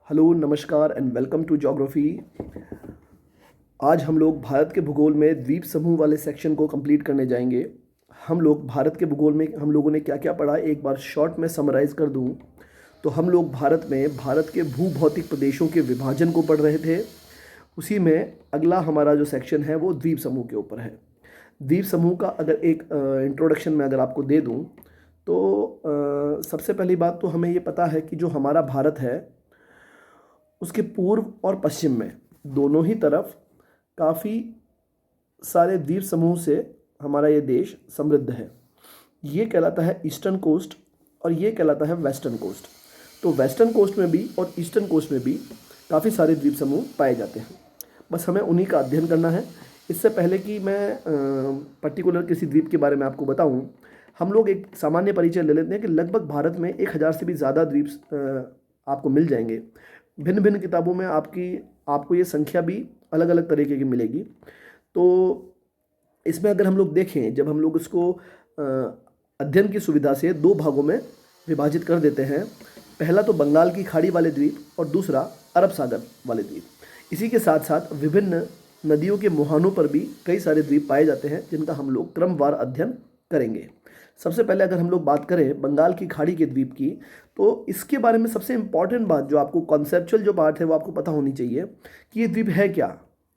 Hello, नमस्कार and welcome to geography. आज हम लोग भारत के भूगोल में द्वीप समूह वाले सेक्शन को कंप्लीट करने जाएंगे। हम लोग भारत के भूगोल में हम लोगों ने क्या क्या पढ़ा एक बार शॉर्ट में समराइज़ कर दूं तो हम लोग भारत के भूभौतिक प्रदेशों के विभाजन को पढ़ रहे थे। उसी में अगला हमारा जो सेक्शन है वो द्वीप समूह के ऊपर है। द्वीप समूह का अगर एक इंट्रोडक्शन में अगर आपको दे दूं तो सबसे पहली बात तो हमें ये पता है कि जो हमारा भारत है उसके पूर्व और पश्चिम में दोनों ही तरफ काफ़ी सारे द्वीप समूह से हमारा ये देश समृद्ध है। ये कहलाता है ईस्टर्न कोस्ट और ये कहलाता है वेस्टर्न कोस्ट। तो वेस्टर्न कोस्ट में भी और ईस्टर्न कोस्ट में भी काफ़ी सारे द्वीप समूह पाए जाते हैं। बस हमें उन्हीं का अध्ययन करना है। इससे पहले कि मैं पर्टिकुलर किसी द्वीप के बारे में आपको बताऊं, हम लोग एक सामान्य परिचय ले लेते हैं कि लगभग भारत में 1000 से भी ज़्यादा द्वीप आपको मिल जाएंगे। भिन्न भिन्न किताबों में आपको ये संख्या भी अलग अलग तरीके की मिलेगी। तो इसमें अगर हम लोग देखें, जब हम लोग इसको अध्ययन की सुविधा से दो भागों में विभाजित कर देते हैं, पहला तो बंगाल की खाड़ी वाले द्वीप और दूसरा अरब सागर वाले द्वीप। इसी के साथ साथ विभिन्न नदियों के मुहानों पर भी कई सारे द्वीप पाए जाते हैं जिनका हम लोग क्रमवार अध्ययन करेंगे। सबसे पहले अगर हम लोग बात करें बंगाल की खाड़ी के द्वीप की, तो इसके बारे में सबसे इम्पॉर्टेंट बात जो आपको कॉन्सेप्चुअल जो बात है वो आपको पता होनी चाहिए कि ये द्वीप है क्या,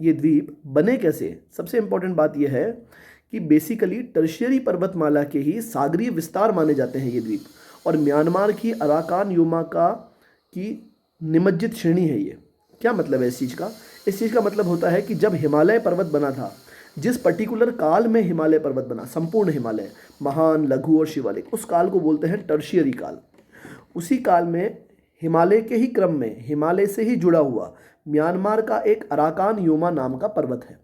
ये द्वीप बने कैसे। सबसे इम्पॉर्टेंट बात यह है कि बेसिकली टर्शियरी पर्वतमाला के ही सागरीय विस्तार माने जाते हैं ये द्वीप, और म्यांमार की अराकान योमा की निमज्जित श्रेणी है ये। क्या मतलब है इस चीज़ का? इस चीज़ का मतलब होता है कि जब हिमालय पर्वत बना था, जिस पर्टिकुलर काल में हिमालय पर्वत बना, संपूर्ण हिमालय, महान, लघु और शिवालिक, उस काल को बोलते हैं टर्शियरी काल। उसी काल में हिमालय के ही क्रम में हिमालय से ही जुड़ा हुआ म्यांमार का एक अराकान योमा नाम का पर्वत है,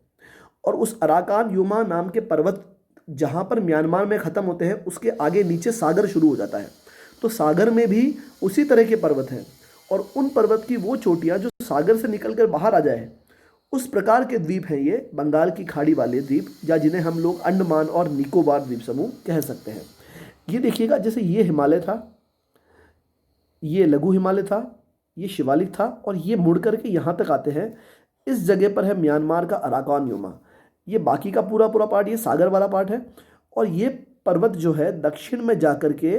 और उस अराकान योमा नाम के पर्वत जहाँ पर म्यांमार में ख़त्म होते हैं उसके आगे नीचे सागर शुरू हो जाता है। तो सागर में भी उसी तरह के पर्वत हैं, और उन पर्वत की वो चोटियाँ जो सागर से निकल कर बाहर आ जाए, उस प्रकार के द्वीप हैं ये बंगाल की खाड़ी वाले द्वीप, या जिन्हें हम लोग अंडमान और निकोबार द्वीप समूह कह सकते हैं। ये देखिएगा, जैसे ये हिमालय था, ये लघु हिमालय था, ये शिवालिक था, और ये मुड़ करके यहाँ तक आते हैं। इस जगह पर है म्यांमार का अराकान योमा। ये बाकी का पूरा पूरा पार्ट ये सागर वाला पार्ट है, और ये पर्वत जो है दक्षिण में जा कर के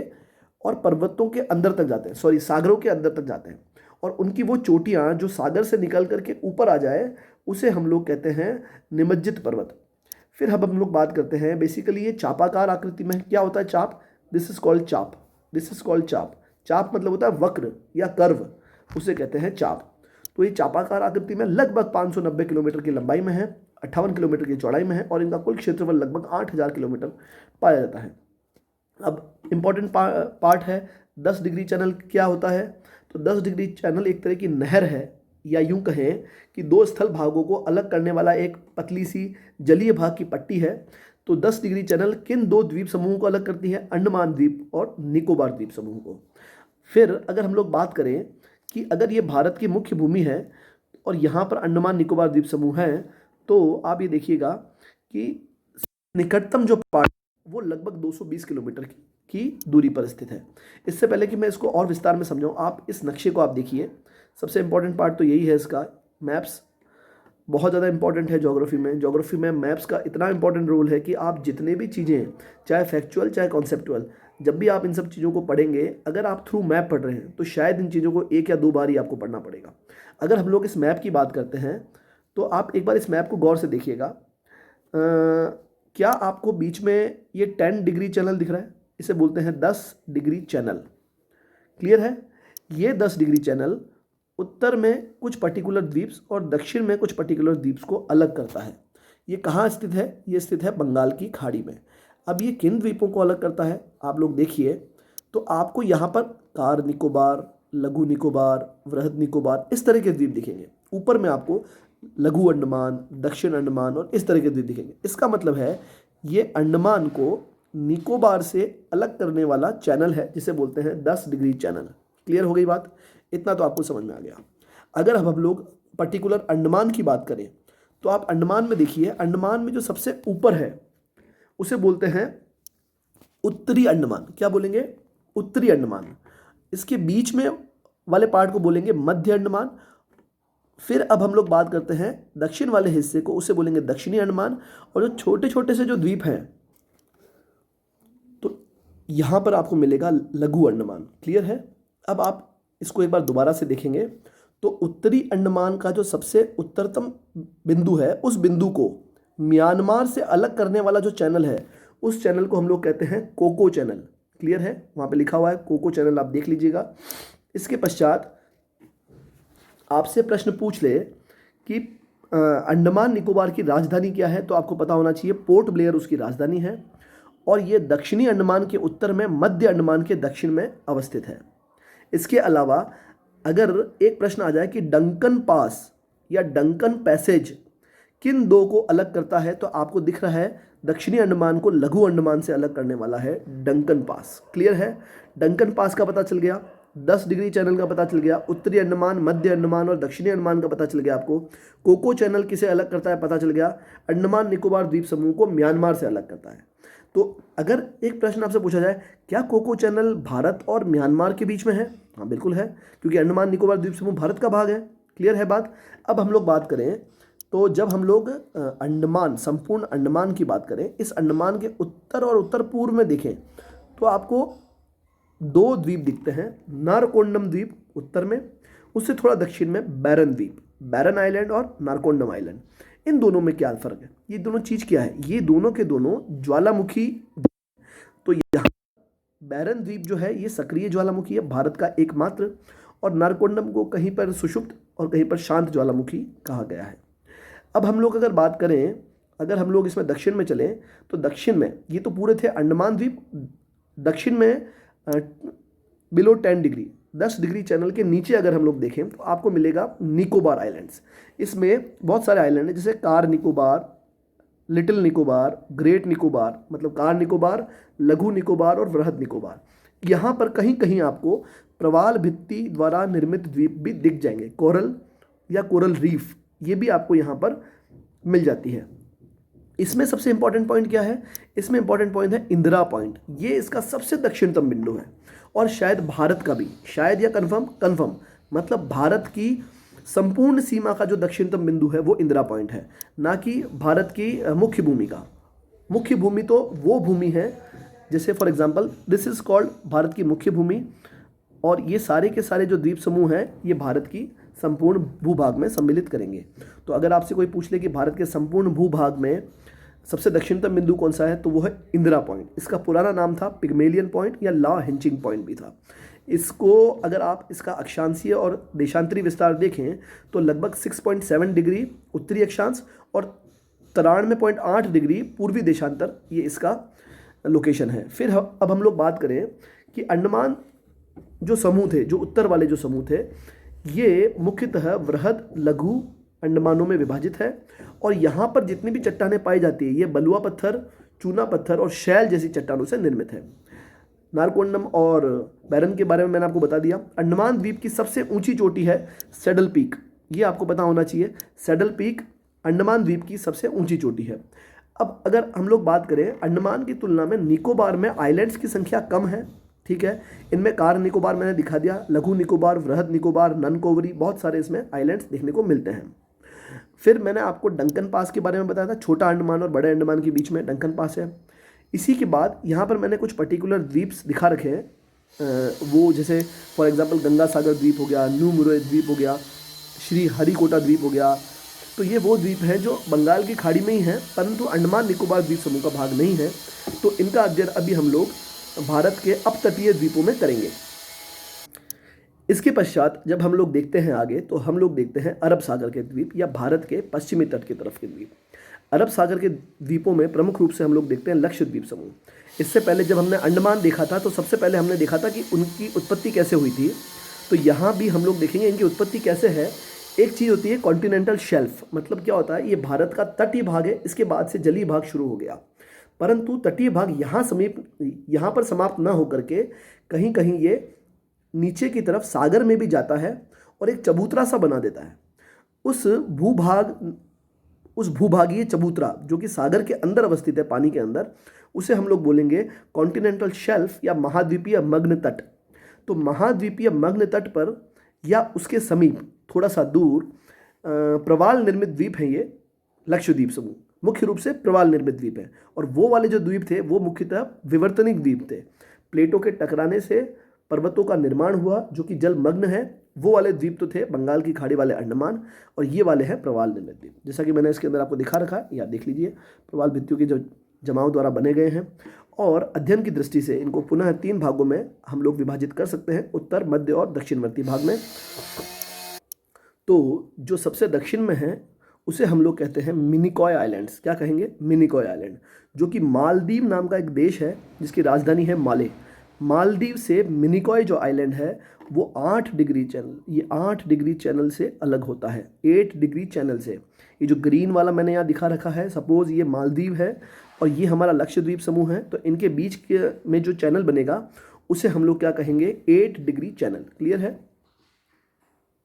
और पर्वतों के अंदर तक जाते हैं, सॉरी सागरों के अंदर तक जाते हैं, और उनकी वो चोटियाँ जो सागर से निकल करके ऊपर आ जाए उसे हम लोग कहते हैं निमज्जित पर्वत। फिर अब हम लोग बात करते हैं, बेसिकली ये चापाकार आकृति में क्या होता है? चाप। दिस इज कॉल्ड चाप। दिस इज कॉल्ड चाप। चाप मतलब होता है वक्र या कर्व, उसे कहते हैं चाप। तो ये चापाकार आकृति में लगभग 590 किलोमीटर की लंबाई में है, 58 किलोमीटर की चौड़ाई में है, और इनका कुल क्षेत्रफल लगभग 8000 किलोमीटर पाया जाता है। अब इम्पॉर्टेंट पार्ट है 10 डिग्री चैनल। क्या होता है? तो 10 डिग्री चैनल एक तरह की नहर है, या यूं कहें कि दो स्थल भागों को अलग करने वाला एक पतली सी जलीय भाग की पट्टी है। तो 10 डिग्री चैनल किन दो द्वीप समूहों को अलग करती है? अंडमान द्वीप और निकोबार द्वीप समूह को। फिर अगर हम लोग बात करें कि अगर ये भारत की मुख्य भूमि है और यहाँ पर अंडमान निकोबार द्वीप समूह है, तो आप ये देखिएगा कि निकटतम जो पार्ट वो लगभग 220 किलोमीटर की दूरी पर स्थित है। इससे पहले कि मैं इसको और विस्तार में समझाऊं, आप इस नक्शे को आप देखिए। सबसे इंपॉर्टेंट पार्ट तो यही है इसका, मैप्स बहुत ज़्यादा इंपॉर्टेंट है ज्योग्राफी में। ज्योग्राफी में मैप्स का इतना इंपॉर्टेंट रोल है कि आप जितने भी चीज़ें, चाहे फैक्चुअल चाहे कॉन्सेप्चुअल, जब भी आप इन सब चीज़ों को पढ़ेंगे, अगर आप थ्रू मैप पढ़ रहे हैं तो शायद इन चीज़ों को 1 या 2 बार ही आपको पढ़ना पड़ेगा। अगर हम लोग इस मैप की बात करते हैं तो आप एक बार इस मैप को गौर से देखिएगा। क्या आपको बीच में ये 10 डिग्री चैनल दिख रहा है? इसे बोलते हैं 10 डिग्री चैनल। क्लियर है? ये 10 डिग्री चैनल उत्तर में कुछ पर्टिकुलर द्वीप्स और दक्षिण में कुछ पर्टिकुलर द्वीप्स को अलग करता है। ये कहाँ स्थित है? ये स्थित है बंगाल की खाड़ी में। अब ये किन द्वीपों को अलग करता है आप लोग देखिए, तो आपको यहाँ पर कार निकोबार, लघु निकोबार, वृहद निकोबार, इस तरह के द्वीप दिखेंगे। ऊपर में आपको लघु अंडमान, दक्षिण अंडमान और इस तरह के द्वीप दिखेंगे। इसका मतलब है ये अंडमान को निकोबार से अलग करने वाला चैनल है, जिसे बोलते हैं 10 डिग्री चैनल। क्लियर हो गई बात? इतना तो आपको समझ में आ गया। अगर अब हम लोग पर्टिकुलर अंडमान की बात करें तो आप अंडमान में देखिए, अंडमान में जो सबसे ऊपर है उसे बोलते हैं उत्तरी अंडमान। क्या बोलेंगे? उत्तरी अंडमान। इसके बीच में वाले पार्ट को बोलेंगे मध्य अंडमान। फिर अब हम लोग बात करते हैं दक्षिण वाले हिस्से को, उसे बोलेंगे दक्षिणी अंडमान। और जो छोटे छोटे से जो द्वीप हैं तो यहाँ पर आपको मिलेगा लघु अंडमान। क्लियर है? अब आप इसको एक बार दोबारा से देखेंगे तो उत्तरी अंडमान का जो सबसे उत्तरतम बिंदु है, उस बिंदु को म्यांमार से अलग करने वाला जो चैनल है, उस चैनल को हम लोग कहते हैं कोको चैनल। क्लियर है? वहाँ पे लिखा हुआ है कोको चैनल, आप देख लीजिएगा। इसके पश्चात आपसे प्रश्न पूछ ले कि अंडमान निकोबार की राजधानी क्या है, तो आपको पता होना चाहिए पोर्ट ब्लेयर उसकी राजधानी है। और ये दक्षिणी अंडमान के उत्तर में, मध्य अंडमान के दक्षिण में अवस्थित है। इसके अलावा अगर एक प्रश्न आ जाए कि डंकन पास या डंकन पैसेज किन दो को अलग करता है, तो आपको दिख रहा है दक्षिणी अंडमान को लघु अंडमान से अलग करने वाला है डंकन पास। क्लियर है? डंकन पास का पता चल गया, 10 डिग्री चैनल का पता चल गया, उत्तरी अंडमान, मध्य अंडमान और दक्षिणी अंडमान का पता चल गया आपको। कोको चैनल किसे अलग करता है पता चल गया, अंडमान निकोबार द्वीप समूह को म्यांमार से अलग करता है। तो अगर एक प्रश्न आपसे पूछा जाए क्या कोको चैनल भारत और म्यांमार के बीच में है? हाँ बिल्कुल है, क्योंकि अंडमान निकोबार द्वीप समूह भारत का भाग है। क्लियर है बात? अब हम लोग बात करें तो जब हम लोग अंडमान, संपूर्ण अंडमान की बात करें, इस अंडमान के उत्तर और उत्तर पूर्व में देखें तो आपको दो द्वीप दिखते हैं। नारकोंडम द्वीप उत्तर में, उससे थोड़ा दक्षिण में बैरन द्वीप, बैरन आइलैंड और नारकोंडम आइलैंड। इन दोनों में क्या फर्क है? ये दोनों चीज क्या है? ये दोनों के दोनों ज्वालामुखी। तो यहाँ बैरन द्वीप जो है ये सक्रिय ज्वालामुखी है, भारत का एकमात्र, और नारकोंडम को कहीं पर सुषुप्त और कहीं पर शांत ज्वालामुखी कहा गया है। अब हम लोग अगर बात करें, अगर हम लोग इसमें दक्षिण में चलें तो दक्षिण में ये तो पूरे थे अंडमान द्वीप, दक्षिण में बिलो 10 डिग्री, 10 डिग्री चैनल के नीचे अगर हम लोग देखें तो आपको मिलेगा निकोबार आइलैंड्स। इसमें बहुत सारे आइलैंड हैं, जैसे car Nicobar, little Nicobar, great Nicobar, मतलब कार निकोबार, लघु निकोबार और वृहद निकोबार। यहाँ पर कहीं कहीं आपको प्रवाल भित्ति द्वारा निर्मित द्वीप भी दिख जाएंगे, कोरल या कोरल रीफ, ये भी आपको यहाँ पर मिल जाती है। इसमें सबसे इंपॉर्टेंट पॉइंट क्या है? इसमें इंपॉर्टेंट पॉइंट है इंदिरा पॉइंट। ये इसका सबसे दक्षिणतम बिंदु है और शायद भारत का भी, शायद या कन्फर्म, मतलब भारत की संपूर्ण सीमा का जो दक्षिणतम बिंदु है वो इंदिरा पॉइंट है, ना कि भारत की मुख्य भूमि का। मुख्य भूमि तो वो भूमि है, जैसे for example this is called Bharat की मुख्य भूमि, और ये सारे के सारे जो द्वीप समूह हैं ये भारत की संपूर्ण भूभाग में सम्मिलित करेंगे। तो अगर आपसे कोई पूछ ले कि भारत के संपूर्ण भूभाग में सबसे दक्षिणतम बिंदु कौन सा है, तो वो है इंदिरा पॉइंट। इसका पुराना नाम था पिग्मेलियन पॉइंट या ला हिंचिंग पॉइंट भी था। इसको अगर आप इसका अक्षांशीय और देशांतरी विस्तार देखें तो लगभग 6.7 डिग्री उत्तरी अक्षांश और 93.8 डिग्री पूर्वी देशांतर, ये इसका लोकेशन है। फिर अब हम लोग बात करें कि अंडमान जो समूह थे, जो उत्तर वाले जो समूह थे, ये मुख्यतः वृहद लघु अंडमानों में विभाजित है। और यहाँ पर जितनी भी चट्टानें पाई जाती है ये बलुआ पत्थर, चूना पत्थर और शैल जैसी चट्टानों से निर्मित है। नारकोंडम और बैरन के बारे में मैंने आपको बता दिया। अंडमान द्वीप की सबसे ऊंची चोटी है सैडल पीक, ये आपको पता होना चाहिए। सैडल पीक अंडमान द्वीप की सबसे ऊंची चोटी है। अब अगर हम लोग बात करें, अंडमान की तुलना में निकोबार में आइलैंड्स की संख्या कम है। ठीक है, इनमें कार निकोबार मैंने दिखा दिया, लघु निकोबार, वृहद निकोबार, ननकोवरी, बहुत सारे इसमें आइलैंड्स देखने को मिलते हैं। फिर मैंने आपको डंकन पास के बारे में बताया था, छोटा अंडमान और बड़े अंडमान के बीच में डंकन पास है। इसी के बाद यहाँ पर मैंने कुछ पर्टिकुलर द्वीप्स दिखा रखे हैं, वो जैसे फॉर एग्जांपल गंगा सागर द्वीप हो गया, न्यू मुरे द्वीप हो गया, श्री हरिकोटा द्वीप हो गया। तो ये वो द्वीप हैं जो बंगाल की खाड़ी में ही हैं, परंतु अंडमान निकोबार द्वीप समूह का भाग नहीं है। तो इनका अध्ययन अभी हम लोग भारत के अपतटीय द्वीपों में करेंगे। इसके पश्चात जब हम लोग देखते हैं आगे, तो हम लोग देखते हैं अरब सागर के द्वीप या भारत के पश्चिमी तट की तरफ के द्वीप। अरब सागर के द्वीपों में प्रमुख रूप से हम लोग देखते हैं लक्षद्वीप समूह। इससे पहले जब हमने अंडमान देखा था तो सबसे पहले हमने देखा था कि उनकी उत्पत्ति कैसे हुई थी। तो यहाँ भी हम लोग देखेंगे इनकी उत्पत्ति कैसे है। एक चीज़ होती है कॉन्टिनेंटल शेल्फ, मतलब क्या होता है, ये भारत का तटीय भाग है, इसके बाद से जलीय भाग शुरू हो गया, परंतु तटीय भाग यहाँ पर समाप्त ना होकर के कहीं कहीं ये नीचे की तरफ सागर में भी जाता है और एक चबूतरा सा बना देता है। उस भूभागीय चबूतरा जो कि सागर के अंदर अवस्थित है, पानी के अंदर, उसे हम लोग बोलेंगे कॉन्टिनेंटल शेल्फ या महाद्वीपीय मग्न तट। तो महाद्वीपीय मग्न तट पर या उसके समीप थोड़ा सा दूर प्रवाल निर्मित द्वीप हैं ये लक्षद्वीप समूह, मुख्य रूप से प्रवाल निर्मित द्वीप हैं। और वो वाले जो द्वीप थे वो मुख्यतः विवर्तनिक द्वीप थे। प्लेटों के टकराने से पर्वतों का निर्माण हुआ जो कि जलमग्न है, वो वाले द्वीप तो थे बंगाल की खाड़ी वाले अंडमान, और ये वाले हैं प्रवाल निर्मित द्वीप। जैसा कि मैंने इसके अंदर आपको दिखा रखा है, या देख लीजिए, प्रवाल भित्तियों के जो जमाव द्वारा बने गए हैं। और अध्ययन की दृष्टि से इनको पुनः 3 भागों में हम लोग विभाजित कर सकते हैं, उत्तर, मध्य और दक्षिणवर्ती भाग में। तो जो सबसे दक्षिण में है उसे हम लोग कहते हैं मिनिकॉय आइलैंड्स। क्या कहेंगे? मिनिकॉय आइलैंड, जो कि मालदीव नाम का एक देश है जिसकी राजधानी है माले। मालदीव से मिनिकॉय जो आइलैंड है वो 8 डिग्री चैनल, ये 8 डिग्री चैनल से अलग होता है, 8 डिग्री चैनल से। ये जो ग्रीन वाला मैंने यहाँ दिखा रखा है, सपोज ये मालदीव है और ये हमारा लक्षद्वीप समूह है, तो इनके बीच के में जो चैनल बनेगा उसे हम लोग क्या कहेंगे? 8 डिग्री चैनल। क्लियर है?